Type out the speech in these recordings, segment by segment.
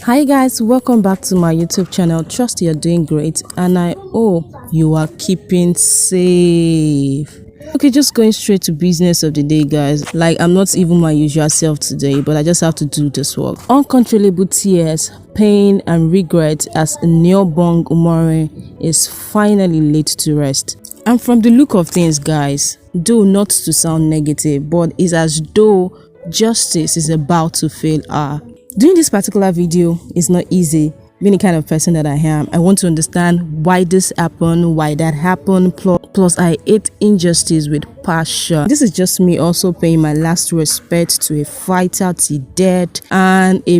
Hi guys, welcome back to my YouTube channel. Trust you're doing great and I hope you are keeping safe. Okay, just going straight to business of the day, guys. Like, I'm not even my usual self today, but I just have to do this work. Uncontrollable tears, pain and regret as Iniobong Umoren is finally laid to rest. And from the look of things, guys, though not to sound negative, but it's as though justice is about to fail her. Doing this particular video is not easy. Being the kind of person that I am, I want to understand why this happened, why that happened, plus I hate injustice with passion. This is just me also paying my last respect to a fighter till death and a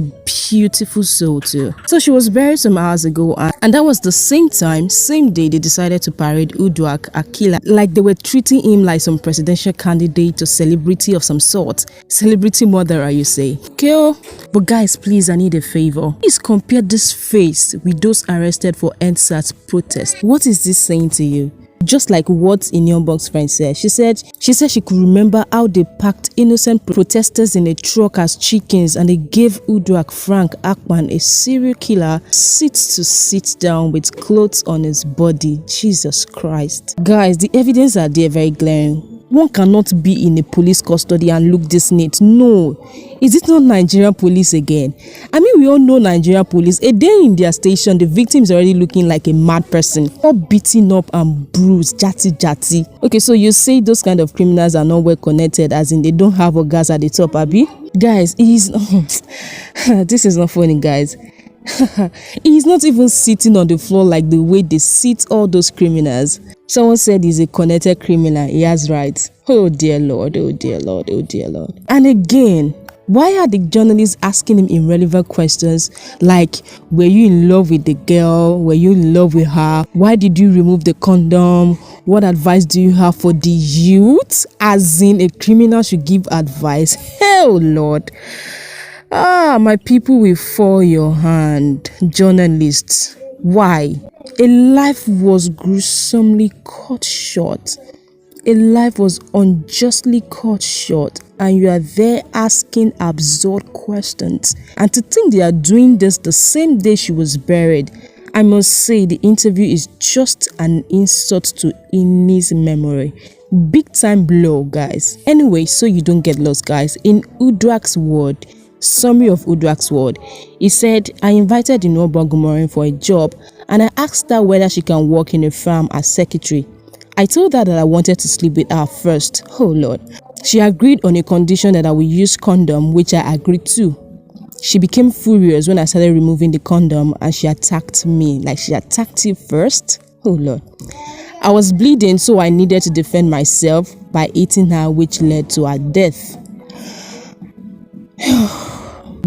beautiful soul too. So she was buried some hours ago and that was the same day they decided to parade Uduak Akila, like they were treating him like some presidential candidate or celebrity of some sort. Celebrity murderer, you say. Okay, but guys, please, I need a favor. Please compare this face with those arrested for EndSARS protest. What is this saying to you? Just like what Iniobong's friend said. She said she could remember how they packed innocent protesters in a truck as chickens and they gave Uduak Frank Akpan, a serial killer, seats to sit down with clothes on his body. Jesus Christ. Guys, the evidence are there very glaring. One cannot be in a police custody and look this neat. No. Is it not Nigerian police again? I mean, we all know Nigerian police. A day in their station, the victim is already looking like a mad person. All beaten up and bruised, jatty. Okay, so you say those kind of criminals are not well connected, as in they don't have a gas at the top, Abi? Guys, this is not funny, guys. He's not even sitting on the floor like the way they sit all those criminals. Someone said he's a connected criminal. He has rights. Oh dear Lord, oh dear Lord, oh dear Lord. And again, why are the journalists asking him irrelevant questions like, were you in love with the girl? Were you in love with her? Why did you remove the condom? What advice do you have for the youth? As in, a criminal should give advice. Hell, Lord. My people will fall your hand. Journalists. Why? A life was gruesomely cut short. A life was unjustly cut short, and you are there asking absurd questions. And to think they are doing this the same day she was buried, I must say the interview is just an insult to Ini's memory. Big time blow, guys. Anyway, so you don't get lost, guys. In Uduak's word, summary of Uduak's word, he said, I invited Iniobong Umoren for a job and I asked her whether she can work in a farm as secretary. I told her that I wanted to sleep with her first. Oh Lord. She agreed on a condition that I would use condom, which I agreed to. She became furious when I started removing the condom and she attacked me. Like she attacked you first? Oh Lord. I was bleeding, so I needed to defend myself by eating her, which led to her death.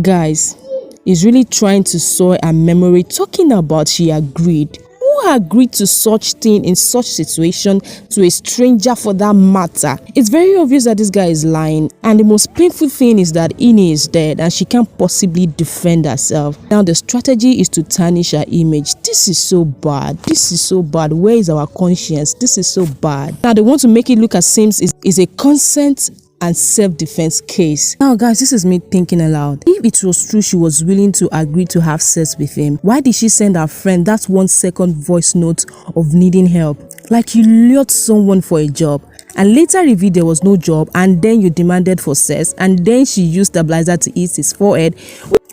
Guys, he's really trying to soil her memory, talking about she agreed. Who agreed to such thing in such situation to a stranger for that matter? It's very obvious that this guy is lying, and the most painful thing is that Ini is dead and she can't possibly defend herself. Now the strategy is to tarnish her image. This is so bad. This is so bad. Where is our conscience? This is so bad. Now they want to make it look as Sims is a consent and self-defense case. Now guys, this is me thinking aloud. If it was true she was willing to agree to have sex with him, why did she send her friend that 1 second voice note of needing help? Like you lured someone for a job and later revealed there was no job, and then you demanded for sex, and then she used stabilizer to eat his forehead,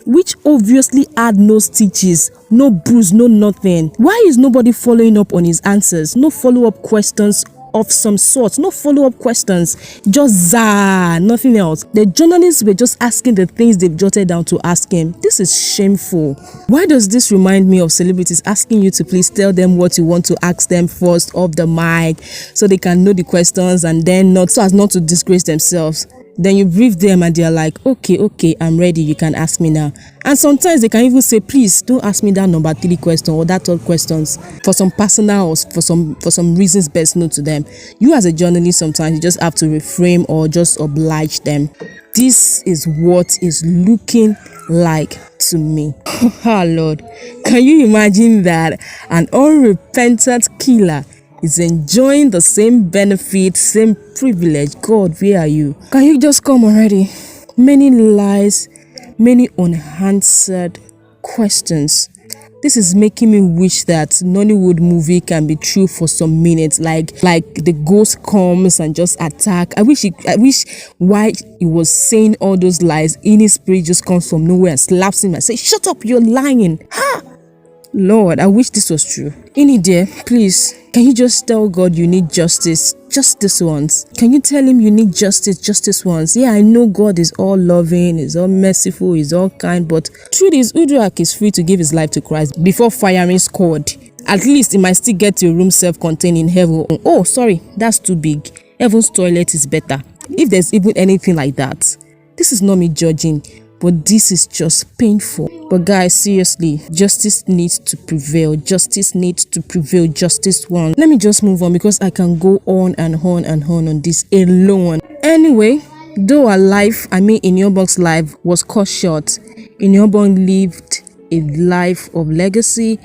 which obviously had no stitches, no bruise, no nothing. Why is nobody following up on his answers? No follow-up questions of some sort, no follow-up questions, just nothing else. The journalists were just asking the things they've jotted down to ask him. This is shameful. Why does this remind me of celebrities asking you to please tell them what you want to ask them first off the mic so they can know the questions, and then not so as not to disgrace themselves? Then you brief them and they're like, okay, I'm ready, you can ask me now. And sometimes they can even say, please don't ask me that number 3 question or that 3rd questions for some personal or for some reasons best known to them. You as a journalist, sometimes you just have to reframe or just oblige them. This is what is looking like to me. Oh Lord, can you imagine that an unrepentant killer is enjoying the same benefit, same privilege? God, where are you? Can you just come already? Many lies, many unanswered questions. This is making me wish that Nollywood movie can be true for some minutes, like the ghost comes and just attack. I wish why he was saying all those lies, Ini's spirit just comes from nowhere and slaps him and says, "Shut up, you're lying." Ha! Lord, I wish this was true. Ini dear, please, can you just tell God you need justice? Just this once. Can you tell him you need justice just this once? Yeah, I know God is all loving, is all merciful, is all kind, but truth is, Uduak is free to give his life to Christ before firing squad. At least he might still get to a room self-contained in heaven. Oh, sorry, that's too big. Heaven's toilet is better. If there's even anything like that. This is not me judging, but this is just painful. But guys, seriously, justice needs to prevail. Justice needs to prevail. Justice won. Let me just move on because I can go on and on and on this alone. Anyway, though our life, Iniobong's life was cut short, Iniobong lived a life of legacy,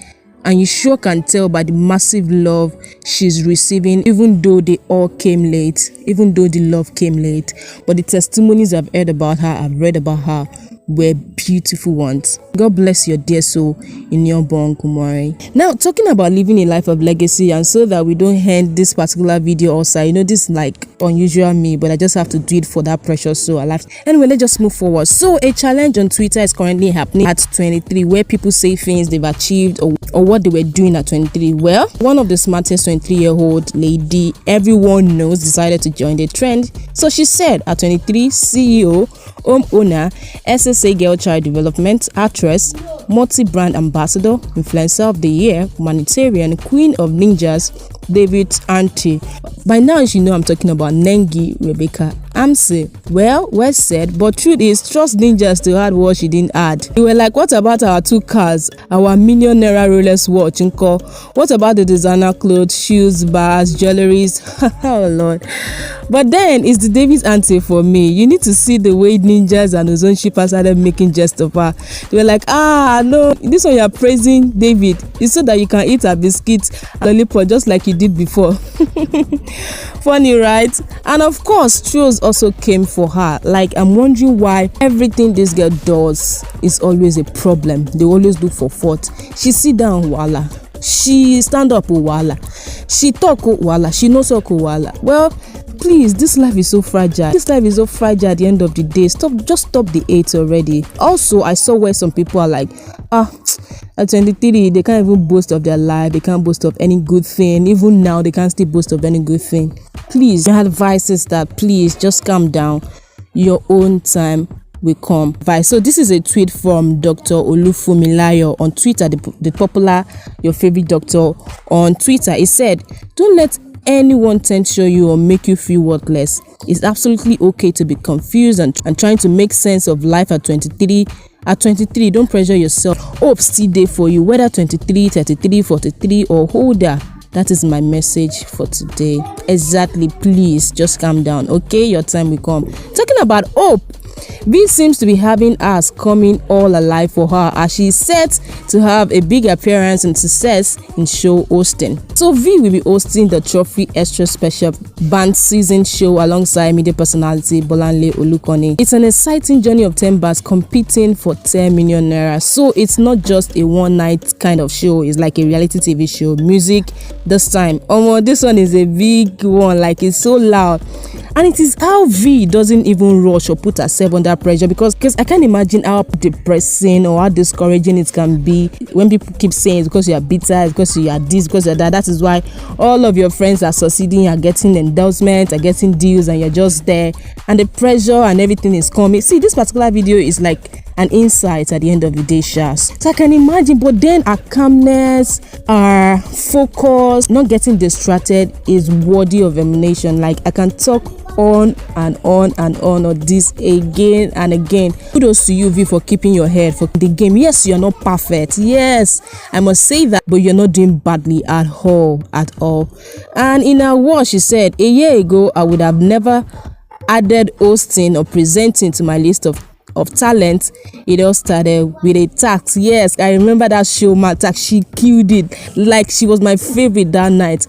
and you sure can tell by the massive love she's receiving, even though they all came late, even though the love came late. But the testimonies I've heard about her, I've read about her, were beautiful ones. God bless your dear soul, Iniobong Umoren. Now, talking about living a life of legacy, and so that we don't end this particular video also, you know, this is like unusual me, but I just have to do it for that precious soul alive. Anyway, let's just move forward. So a challenge on Twitter is currently happening at 23, where people say things they've achieved or what they were doing at 23. Well, one of the smartest 23-year-old lady everyone knows decided to join the trend. So she said at 23, CEO, home owner, SSA Girl Child Development, actress, multi-brand ambassador, influencer of the year, humanitarian, queen of ninjas, David's auntie. By now you should know I'm talking about Nengi Rebecca Amsi. Well said, but truth is, trust ninjas to add what she didn't add. They were like, what about our 2 cars, our million naira Rolex watch, Nko? What about the designer clothes, shoes, bars, jewelries? Oh Lord. But then it's the David's auntie for me. You need to see the way ninjas and Ozone shippers started making jest of her. They were like, no, this one you're praising David is so that you can eat a biscuit and lollipop just like you did before. Funny, right? And of course, trolls also came for her. Like, I'm wondering why everything this girl does is always a problem. They always look for fault. She sit down, wala. She stand up, wala. She talk, wala. She knows talk, wala. Well, please, this life is so fragile. This life is so fragile at the end of the day. Just stop the hate already. Also, I saw where some people are like, at 23, they can't even boast of their life. They can't boast of any good thing. Even now, they can't still boast of any good thing. Please, my advice is that please just calm down. Your own time will come. So this is a tweet from Dr. Olufumilayo on Twitter, the popular, your favorite doctor on Twitter. He said, "Don't let anyone censure you or make you feel worthless. It's absolutely okay to be confused and trying to make sense of life at 23. At 23, don't pressure yourself. Hope still there for you, whether 23, 33, 43 or older." That is my message for today. Exactly. Please just calm down. Okay, your time will come. Talking about hope, V seems to be having us coming all alive for her as she is set to have a big appearance and success in show hosting. So V will be hosting the Trophy Extra Special Band Season show alongside media personality Bolanle Olukoni. It's an exciting journey of 10 bands competing for 10 million naira. So it's not just a one night kind of show. It's like a reality TV show. Music this time. This one is a big one. Like, it's so loud. And it is how V doesn't even rush or put herself under pressure because I can't imagine how depressing or how discouraging it can be when people keep saying it's because you are bitter, it's because you are this, because you are that. That is why all of your friends are succeeding, are getting endorsements, are getting deals, and you're just there. And the pressure and everything is coming. See, this particular video is like an insight at the end of the day, Shas. So I can imagine, but then our calmness, our focus, not getting distracted is worthy of emulation. Like, I can talk on and on and on of this again and again. Kudos to you, V, for keeping your head for the game. Yes, you're not perfect. Yes, I must say that, but you're not doing badly at all. And in her words, she said, "A year ago, I would have never added hosting or presenting to my list of talent. It all started with a tax." Yes, I remember that show, my tax. She killed it. Like, she was my favorite that night.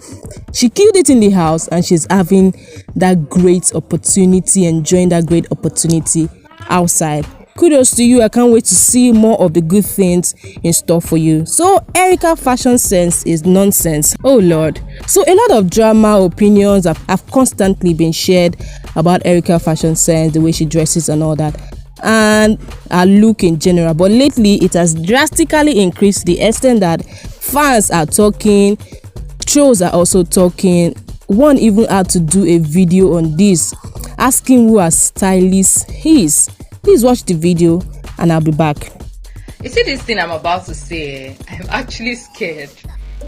She killed it in the house, and she's having that great opportunity, enjoying that great opportunity outside. Kudos to you. I can't wait to see more of the good things in store for you. So Erica fashion sense is nonsense. Oh Lord. So a lot of drama opinions have constantly been shared about Erica fashion sense, the way she dresses and all that, and her look in general. But lately it has drastically increased to the extent that fans are talking, trolls are also talking. One even had to do a video on this, asking who her stylist is. Please watch the video and I'll be back. You see this thing I'm about to say, I'm actually scared.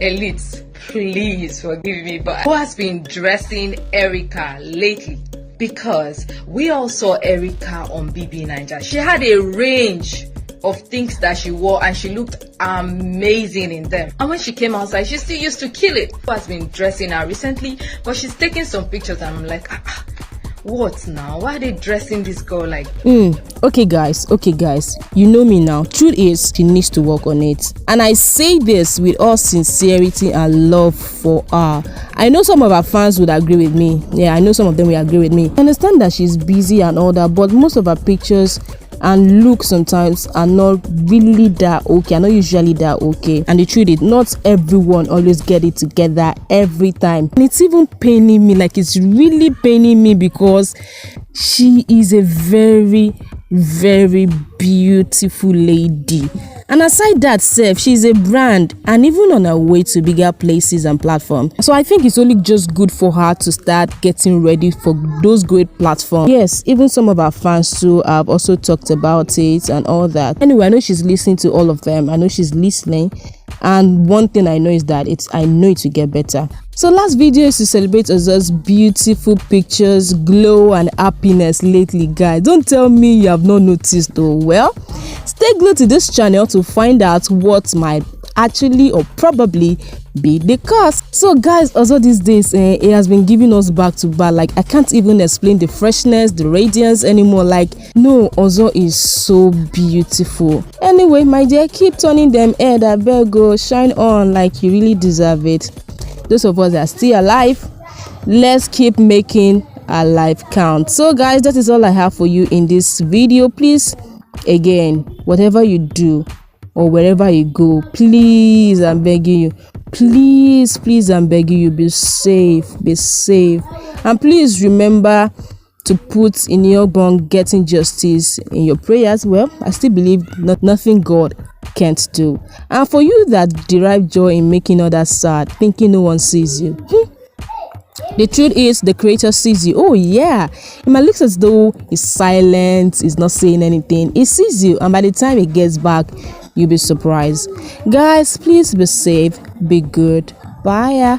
Elite, please forgive me, but who has been dressing Erica lately? Because we all saw Erica on BB Nigeria. She had a range of things that she wore and she looked amazing in them. And when she came outside, she still used to kill it. Who has been dressing her recently? But she's taking some pictures and I'm like, what now? Why are they dressing this girl like? Okay guys, you know me now. Truth is, she needs to work on it, and I say this with all sincerity and love for her. I know some of her fans would agree with me. Yeah, I know some of them will agree with me. I understand that she's busy and all that, but most of her pictures and look sometimes are not really that okay, are not usually that okay. And the truth is, not everyone always get it together every time, and it's even paining me, like it's really paining me, because she is a very beautiful lady. And aside that self, she's a brand and even on her way to bigger places and platforms. So I think it's only just good for her to start getting ready for those great platforms. Yes, even some of our fans too have also talked about it and all that. Anyway, I know she's listening to all of them. I know she's listening. And one thing I know is that I know it will get better. So last video is to celebrate Ozo's beautiful pictures, glow and happiness lately, guys. Don't tell me you have not noticed though. Well, stay glued to this channel to find out what might actually or probably be the cause. So guys, Ozo these days, it has been giving us back to back. Like I can't even explain the freshness, the radiance anymore. Like no, Ozo is so beautiful. Anyway, my dear, keep turning them head. I better go shine on like you really deserve it. Those of us that are still alive, let's keep making our life count. So guys, that is all I have for you in this video. Please, again, whatever you do or wherever you go, please, I'm begging you, please, I'm begging you, be safe, and please remember to put Iniobong getting justice in your prayers. Well, I still believe nothing God can't do. And for you that derive joy in making others sad, thinking no one sees you, the truth is the Creator sees you. Oh yeah, it might look as though he's silent, he's not saying anything. He sees you, and by the time he gets back, you'll be surprised. Guys, please be safe, be good. Bye.